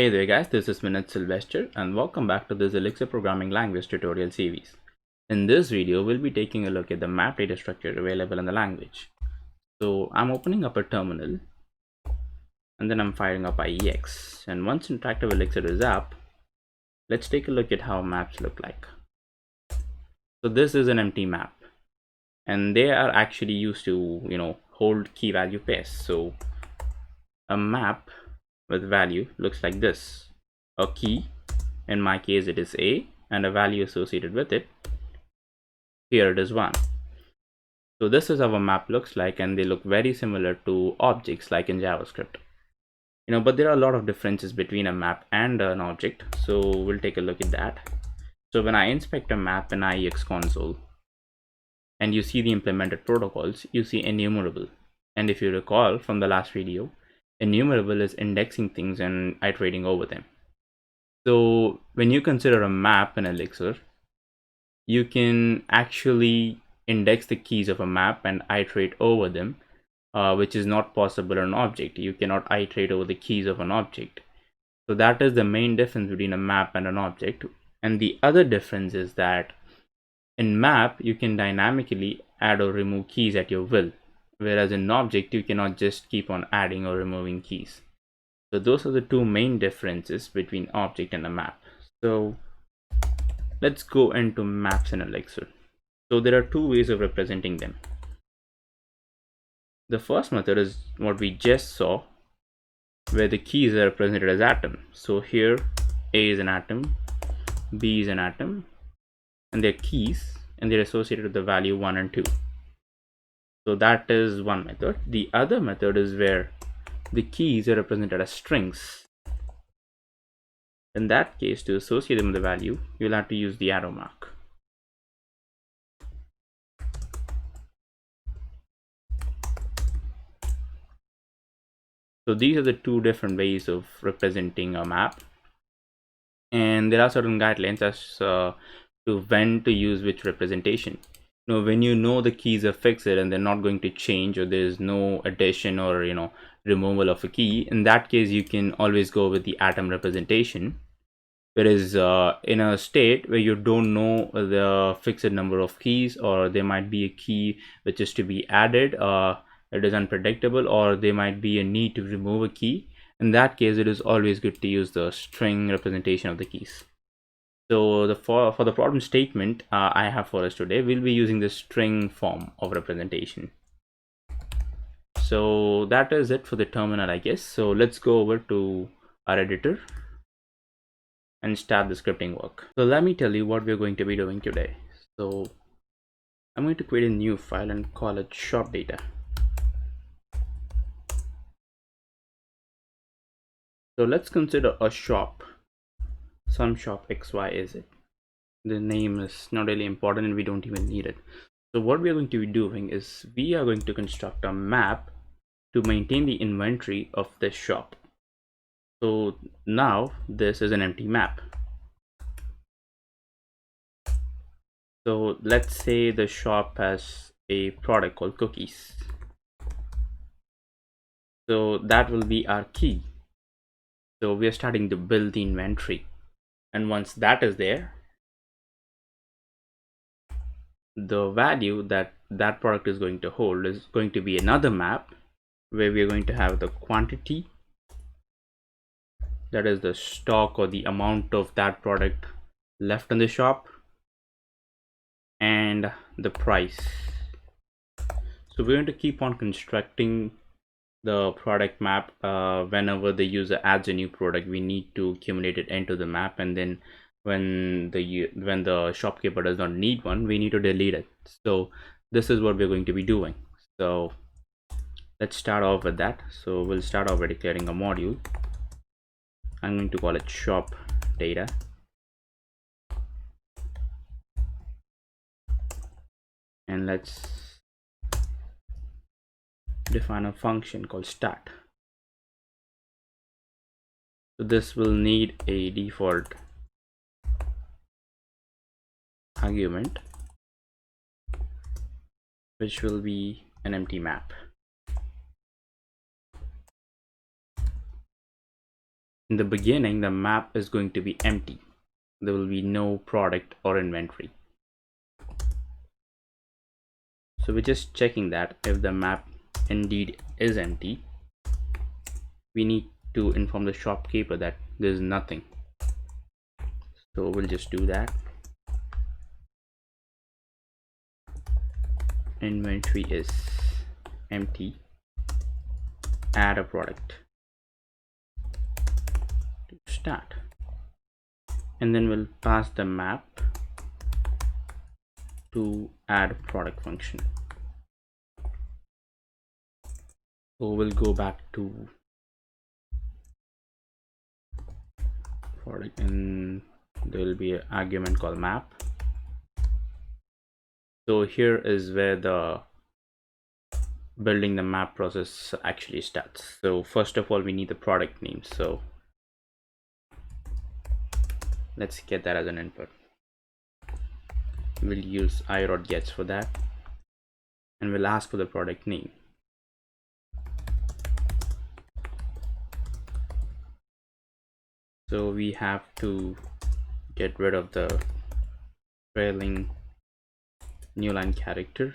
Hey there guys, this is Minute Sylvester and welcome back to this Elixir programming language tutorial series. In this video, we'll be taking a look at the map data structure available in the language. So I'm opening up a terminal and then I'm firing up IEX. And once interactive Elixir is up, let's take a look at how maps look like. So this is an empty map and they are actually used to, hold key value pairs. So a map with value looks like this. A key, in my case it is A, and a value associated with it, here it is 1. So this is how a map looks like, and they look very similar to objects like in JavaScript. But there are a lot of differences between a map and an object, so we'll take a look at that. So when I inspect a map in IEX console and you see the implemented protocols, you see enumerable. And if you recall from the last video, enumerable is indexing things and iterating over them. So when you consider a map in Elixir, you can actually index the keys of a map and iterate over them, which is not possible in an object. You cannot iterate over the keys of an object. So that is the main difference between a map and an object. And the other difference is that in map, you can dynamically add or remove keys at your will, whereas in object, you cannot just keep on adding or removing keys. So those are the two main differences between object and a map. So let's go into maps in Elixir. So there are two ways of representing them. The first method is what we just saw, where the keys are represented as atom. So here A is an atom, B is an atom, and they're keys and they're associated with the value 1 and 2. So that is one method. The other method is where the keys are represented as strings. In that case, to associate them with the value, you'll have to use the arrow mark. So these are the two different ways of representing a map, and there are certain guidelines as to when to use which representation. When you know the keys are fixed and they're not going to change, or there's no addition or removal of a key, in that case you can always go with the atom representation. Whereas in a state where you don't know the fixed number of keys, or there might be a key which is to be added, it is unpredictable, or there might be a need to remove a key, in that case it is always good to use the string representation of the keys. So for the problem statement I have for us today, we'll be using the string form of representation. So that is it for the terminal, I guess. So let's go over to our editor and start the scripting work. So let me tell you what we're going to be doing today. So I'm going to create a new file and call it shop data. So let's consider a shop. Some shop XY is it. The name is not really important and we don't even need it. So what we are going to be doing is we are going to construct a map to maintain the inventory of this shop. So now this is an empty map. So let's say the shop has a product called cookies. So that will be our key. So we are starting to build the inventory, and once that is there, the value that that product is going to hold is going to be another map where we are going to have the quantity, that is the stock or the amount of that product left in the shop, and the price. So we're going to keep on constructing the product map. Whenever the user adds a new product, we need to accumulate it into the map, and then when the shopkeeper does not need one, we need to delete it. So this is what we're going to be doing. So let's start off with that. So we'll start off by declaring a module. I'm going to call it shop data, and let's define a function called start. So this will need a default argument, which will be an empty map. In the beginning, the map is going to be empty. There will be no product or inventory. So we're just checking that if the map indeed is empty, we need to inform the shopkeeper that there's nothing. So we'll just do that. Inventory is empty. Add a product to start, and then we'll pass the map to add product function. So we'll go back to product, and there will be an argument called map. So here is where the building the map process actually starts. So first of all, we need the product name. So let's get that as an input. We'll use i.gets for that, and we'll ask for the product name. So we have to get rid of the trailing new line character,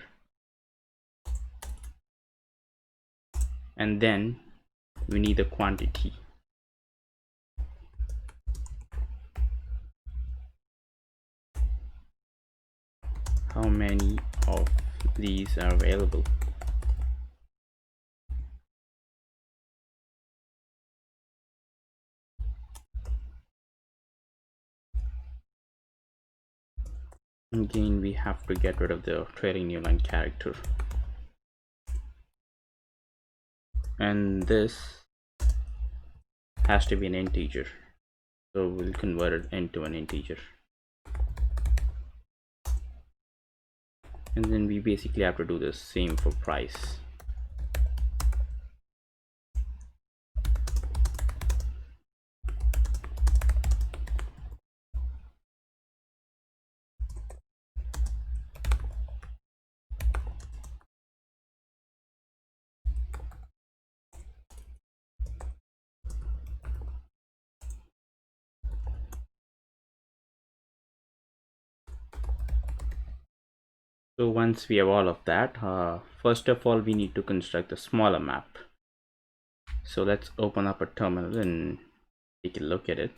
and then we need the quantity. How many of these are available? Again, we have to get rid of the trailing new line character, and this has to be an integer, so we'll convert it into an integer. And then we basically have to do the same for price. So once we have all of that, first of all, we need to construct a smaller map. So let's open up a terminal and take a look at it.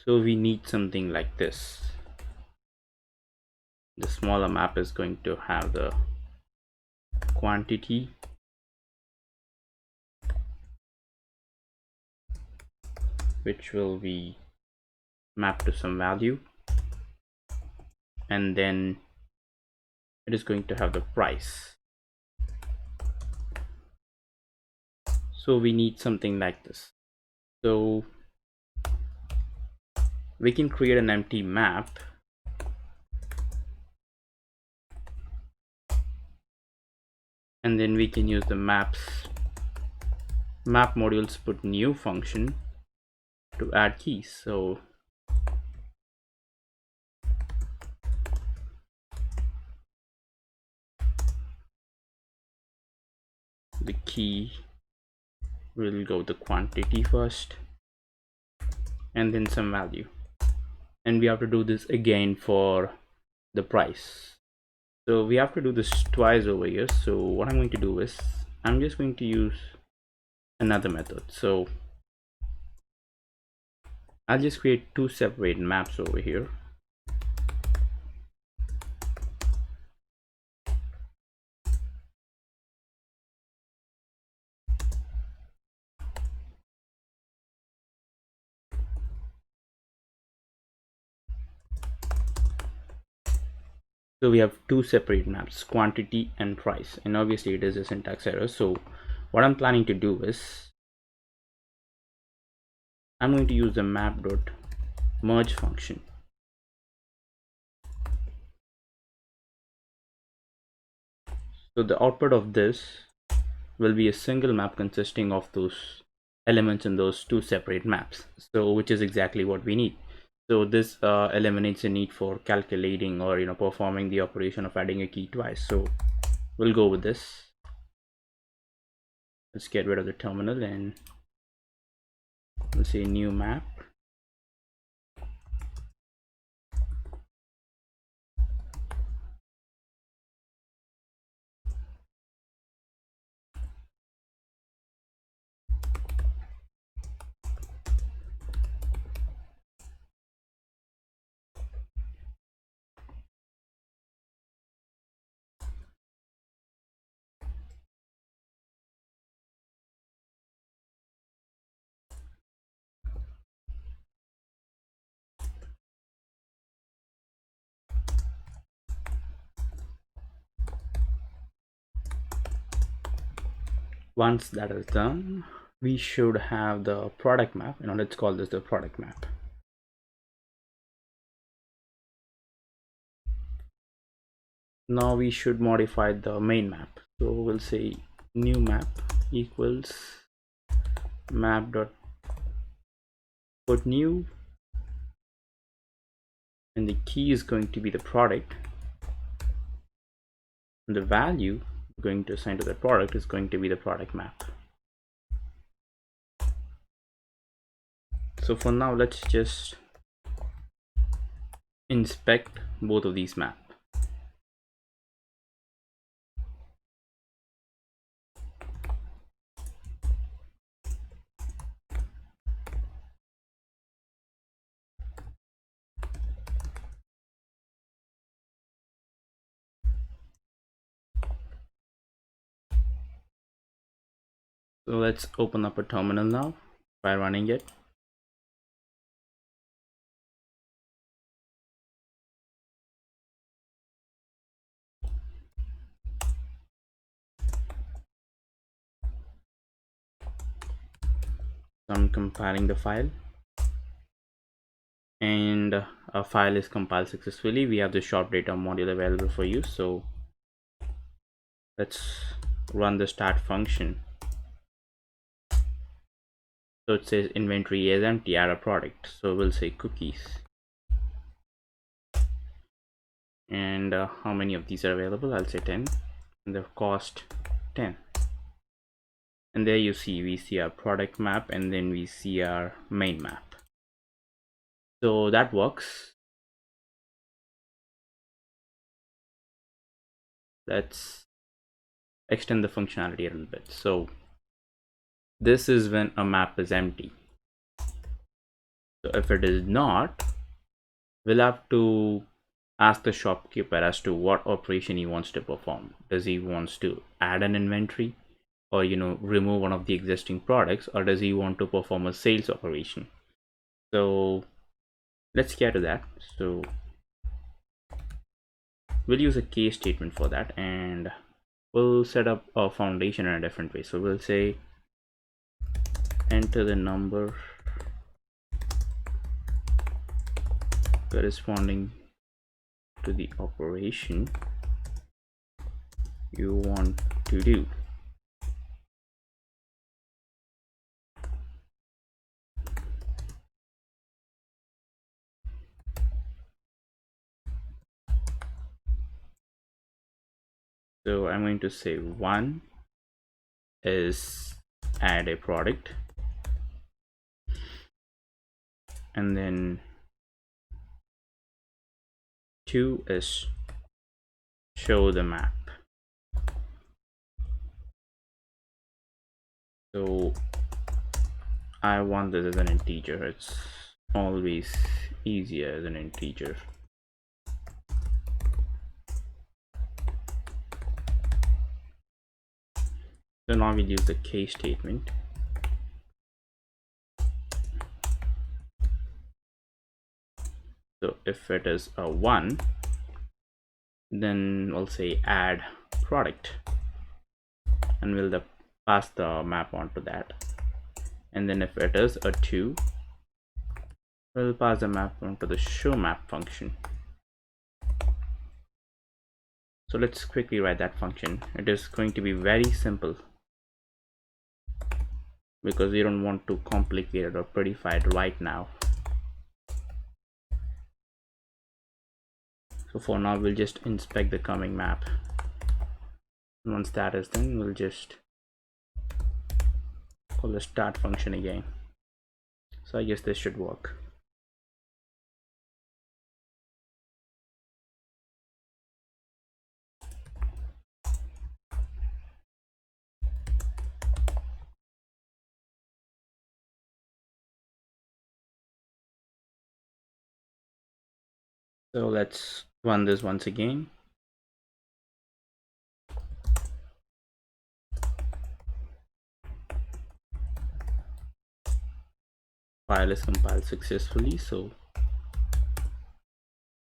So we need something like this. The smaller map is going to have the quantity, which will be mapped to some value, and then it is going to have the price. So we need something like this. So we can create an empty map, and then we can use the map modules put new function to add keys. So the key will go the quantity first, and then some value, and we have to do this again for the price. So we have to do this twice over here. So what I'm going to do is I'm just going to use another method. So I'll just create two separate maps over here. So we have two separate maps, quantity and price, and obviously it is a syntax error. So what I'm planning to do is I'm going to use the map.merge function. So the output of this will be a single map consisting of those elements in those two separate maps, so which is exactly what we need. So this eliminates the need for calculating or performing the operation of adding a key twice. So we'll go with this. Let's get rid of the terminal and we'll say new map. Once that is done, we should have the product map. Let's call this the product map. Now we should modify the main map. So we'll say new map equals map dot put new, and the key is going to be the product, and the value we're going to assign to the product is going to be the product map. So for now, let's just inspect both of these maps. So let's open up a terminal now by running it. So I'm compiling the file, and our file is compiled successfully. We have the shop data module available for you. So let's run the start function. So it says inventory is empty, add a product. So we'll say cookies, and how many of these are available? I'll say 10, and the cost 10. And there you see, we see our product map, and then we see our main map. So that works. Let's extend the functionality a little bit. So this is when a map is empty. So if it is not, we'll have to ask the shopkeeper as to what operation he wants to perform. Does he wants to add an inventory, or remove one of the existing products, or does he want to perform a sales operation? So let's get to that. So we'll use a case statement for that, and we'll set up a foundation in a different way. So we'll say enter the number corresponding to the operation you want to do. So I'm going to say 1 is add a product, and then 2 is show the map. So I want this as an integer. It's always easier as an integer. So now we'll use the case statement. So if it is a 1, then we'll say add product, and we'll pass the map onto that. And then if it is a 2, we'll pass the map onto the show map function. So let's quickly write that function. It is going to be very simple, because we don't want to complicate it or prettify it right now. So for now, we'll just inspect the coming map. Once that is done, we'll just call the start function again. So I guess this should work. So let's run this once again. File is compiled successfully. So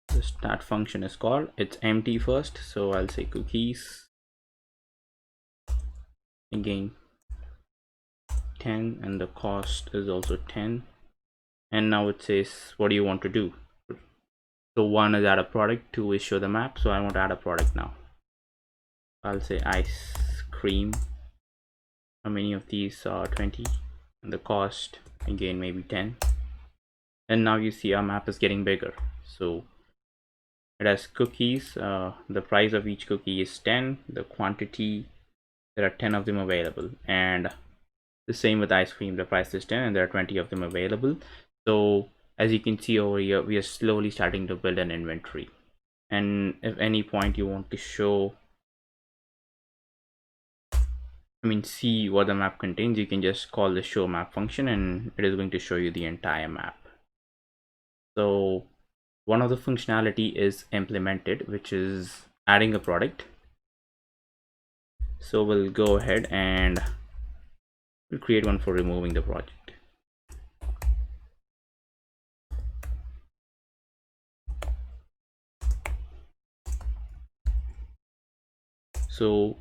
the start function is called. It's empty first, so I'll say cookies again 10, and the cost is also 10. And now it says, what do you want to do? So 1 is add a product, 2 is show the map, so I want to add a product now. I'll say ice cream. How many of these are 20? And the cost again maybe 10. And now you see our map is getting bigger. So it has cookies. The price of each cookie is 10. The quantity, there are 10 of them available. And the same with ice cream, the price is 10 and there are 20 of them available. So as you can see over here, we are slowly starting to build an inventory. And if any point you want to show, see what the map contains, you can just call the show map function and it is going to show you the entire map. So one of the functionality is implemented, which is adding a product. So we'll go ahead and we'll create one for removing the project. So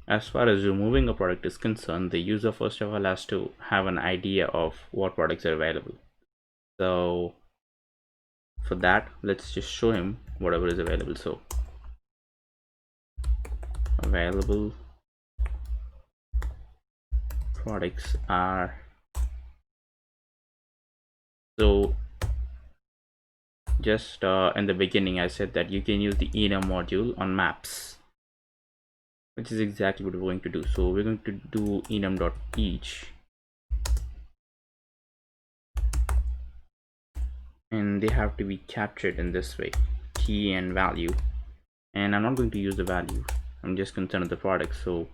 as far as removing a product is concerned, the user first of all has to have an idea of what products are available. So for that, let's just show him whatever is available. So available products are, so just in the beginning I said that you can use the enum module on maps, which is exactly what we're going to do. So we're going to do enum.each, and they have to be captured in this way, key and value. And I'm not going to use the value, I'm just concerned with the product. So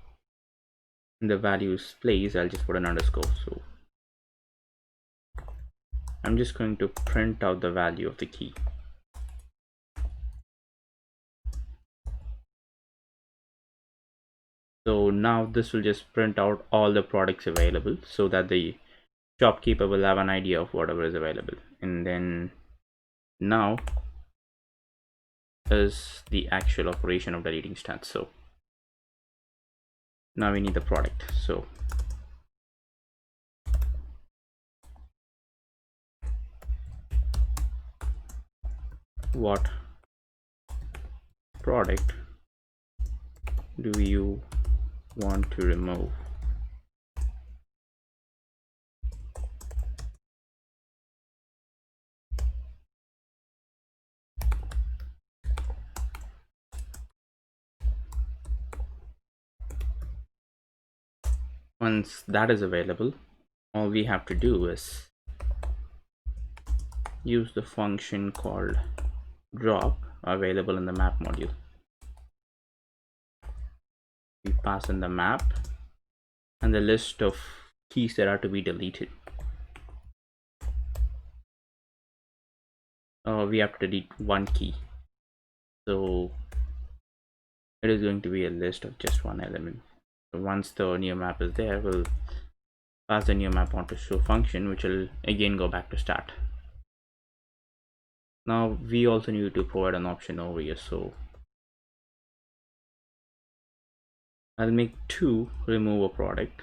in the values place, I'll just put an underscore. So I'm just going to print out the value of the key. So now this will just print out all the products available so that the shopkeeper will have an idea of whatever is available. And then now is the actual operation of deleting stats. So now we need the product. So what product do you want to remove? Once that is available, all we have to do is use the function called drop available in the map module. We pass in the map and the list of keys that are to be deleted. We have to delete one key, so it is going to be a list of just one element. So once the new map is there, we'll pass the new map onto show function, which will again go back to start. Now we also need to provide an option over here, so I'll make 2 remove a product.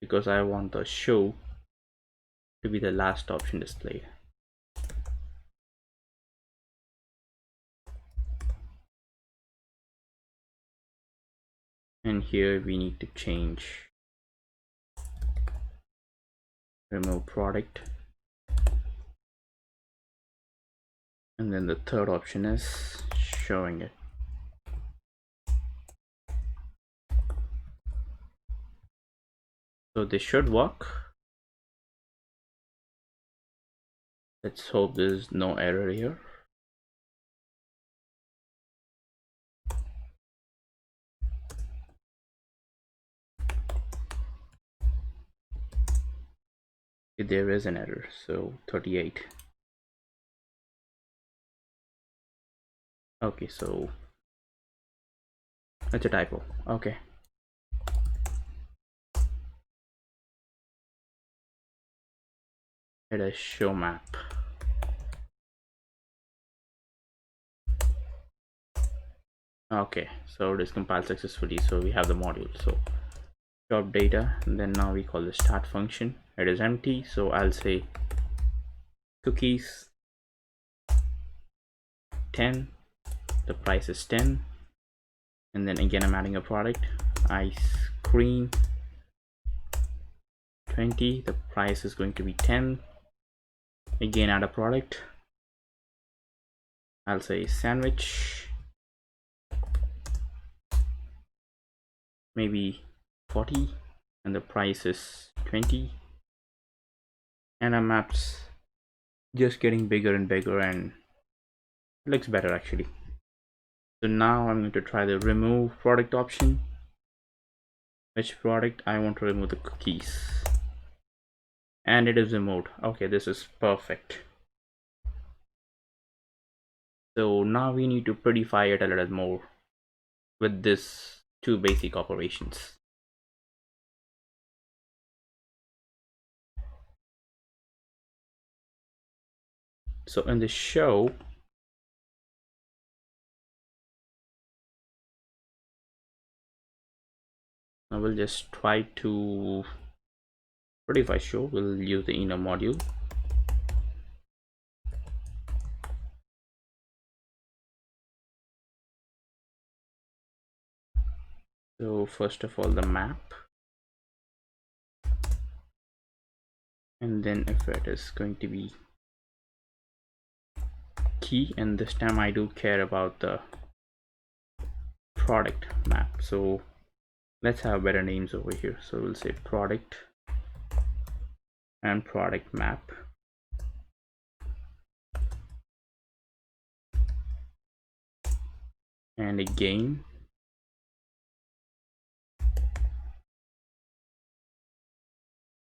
Because I want the show to be the last option displayed. And here we need to change remove product and then the third option is showing it. So this should work. Let's hope there's no error here. There is an error, so 38. Okay, so it's a typo. Okay, it is show map. Okay, so it is compiled successfully, so we have the module. So shop data, and then now we call the start function. It is empty, so I'll say cookies 10, the price is 10, and then again I'm adding a product, ice cream 20, the price is going to be 10, again add a product, I'll say sandwich maybe 40, and the price is 20, and our maps just getting bigger and bigger, and it looks better actually. So now I'm going to try the remove product option. Which product? I want to remove the cookies, and it is removed. Okay, this is perfect. So now we need to prettify it a little more with this two basic operations. So in the show, I will just try to prettify show. We'll use the inner module. So first of all, the map, and then if it is going to be key, and this time I do care about the product map. So let's have better names over here. So we'll say product and product map, and again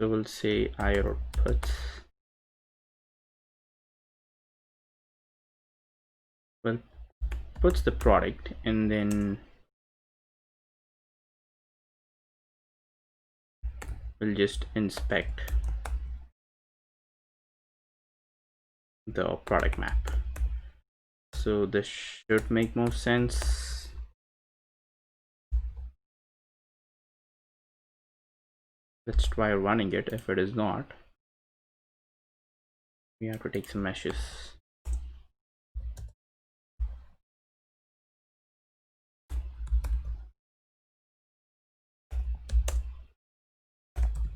so we'll say I or puts, well, puts the product, and then we'll just inspect the product map. So this should make more sense. Let's try running it. If it is not, we have to take some meshes.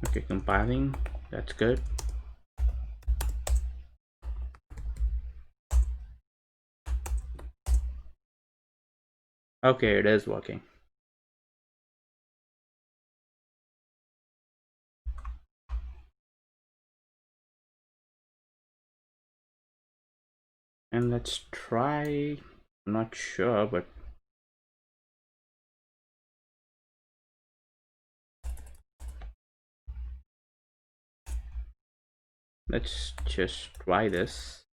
Okay, compiling, that's good. Okay, it is working. And let's try, I'm not sure, but let's just try this.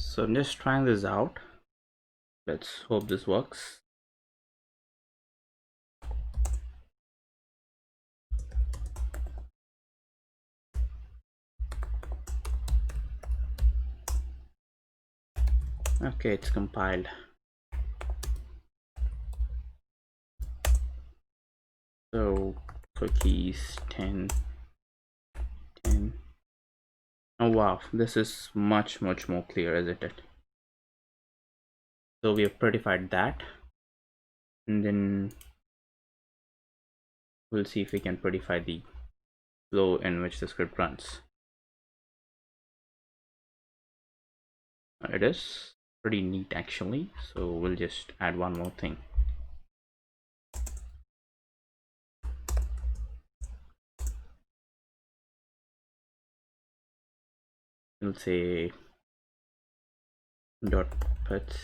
So I'm just trying this out. Let's hope this works. Okay, it's compiled. So cookies 10 10. Oh wow, this is much more clear, isn't it? So we have prettified that, and then we'll see if we can prettify the flow in which the script runs. It is pretty neat actually, so we'll just add one more thing. We'll say dot puts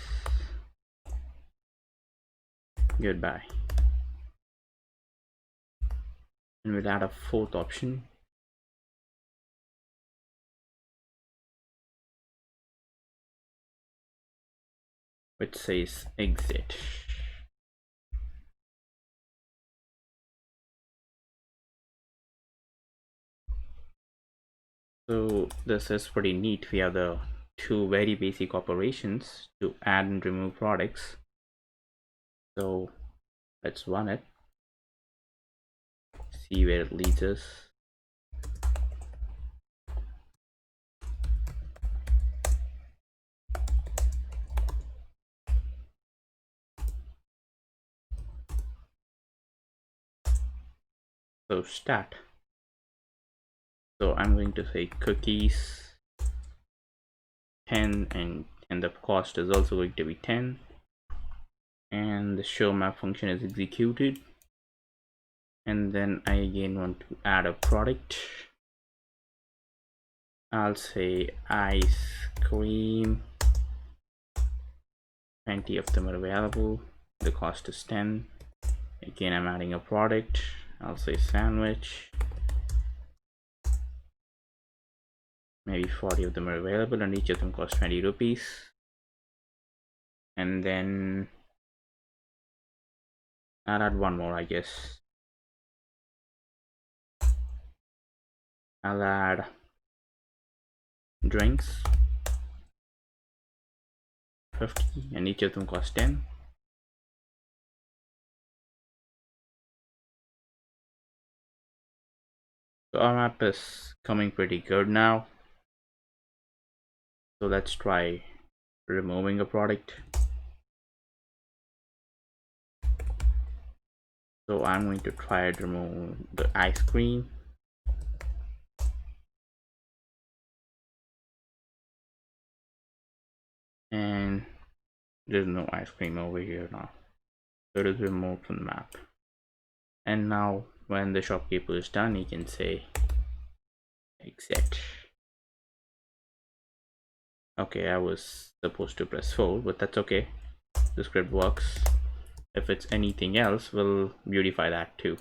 goodbye, and we'll add a fourth option, which says exit. So this is pretty neat. We have the two very basic operations to add and remove products. So let's run it, see where it leads us. So start. So I'm going to say cookies 10, and the cost is also going to be 10, and the show map function is executed, and then I again want to add a product. I'll say ice cream, 20 of them are available, the cost is 10. Again, I'm adding a product. I'll say sandwich, maybe 40 of them are available, and each of them costs 20 rupees. And then I'll add one more, I guess. I'll add drinks, 50, and each of them cost 10. So our map is coming pretty good now. So let's try removing a product. So I'm going to try to remove the ice cream. And there's no ice cream over here now. So it is removed from the map. And now when the shopkeeper is done, he can say exit. Okay, I was supposed to press 4, but that's okay. The script works. If it's anything else, we'll beautify that too.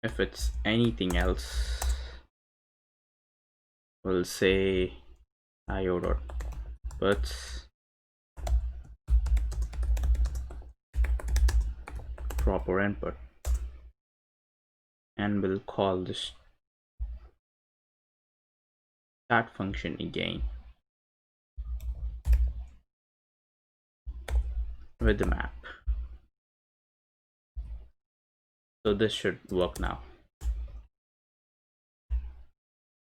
If it's anything else, we'll say io.puts proper input, and we'll call this start function again with the map. So this should work now.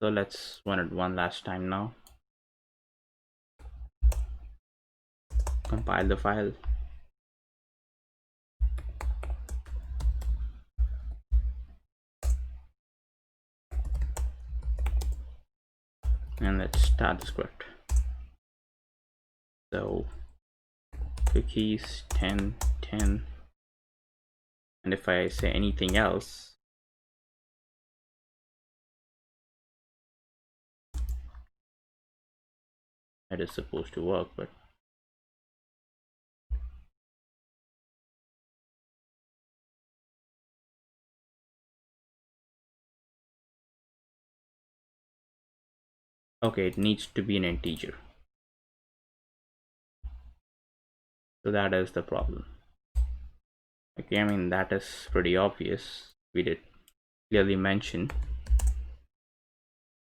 So let's run it one last time now. Compile the file. And let's start the script. So cookies 10 10, and if I say anything else, it is supposed to work, but okay, it needs to be an integer. So that is the problem. Okay, I mean that is pretty obvious. We did clearly mention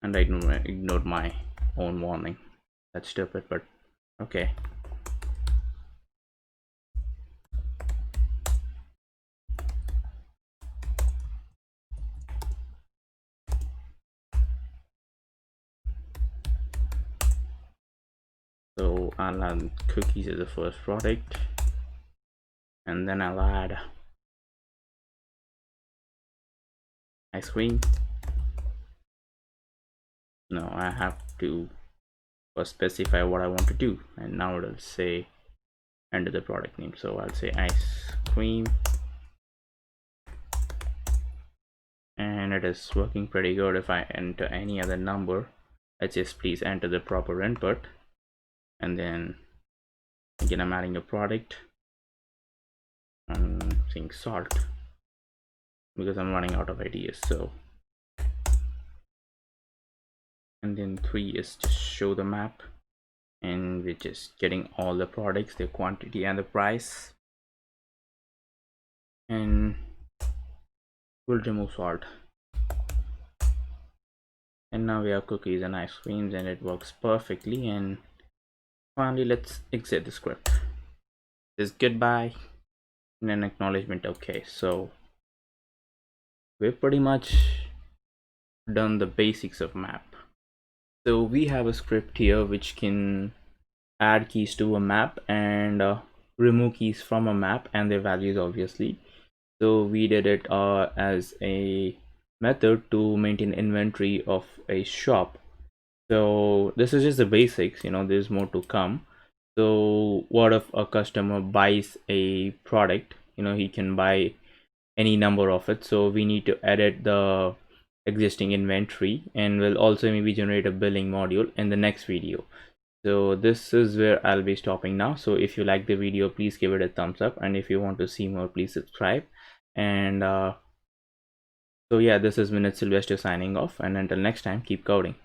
And I ignored my own warning. That's stupid, but okay. So I'll add cookies as the first product, and then I'll add ice cream. No, I have to first specify what I want to do, and now it'll say enter the product name. So I'll say ice cream, and it is working pretty good. If I enter any other number, it says please enter the proper input, and then again I'm adding a product. I'm saying salt because I'm running out of ideas. So, and then 3 is just show the map, and we're just getting all the products, their quantity and the price, and we'll remove salt. And now we have cookies and ice creams, and it works perfectly. And finally, let's exit the script. This goodbye and an acknowledgement. Okay, so we've pretty much done the basics of map. So we have a script here which can add keys to a map and remove keys from a map and their values, obviously. So we did it as a method to maintain inventory of a shop. So this is just the basics, there's more to come. So what if a customer buys a product, he can buy any number of it. So we need to edit the existing inventory, and we'll also maybe generate a billing module in the next video. So this is where I'll be stopping now. So if you like the video, please give it a thumbs up, and if you want to see more, please subscribe. And so yeah, this is Minute Sylvester signing off, and until next time, keep coding.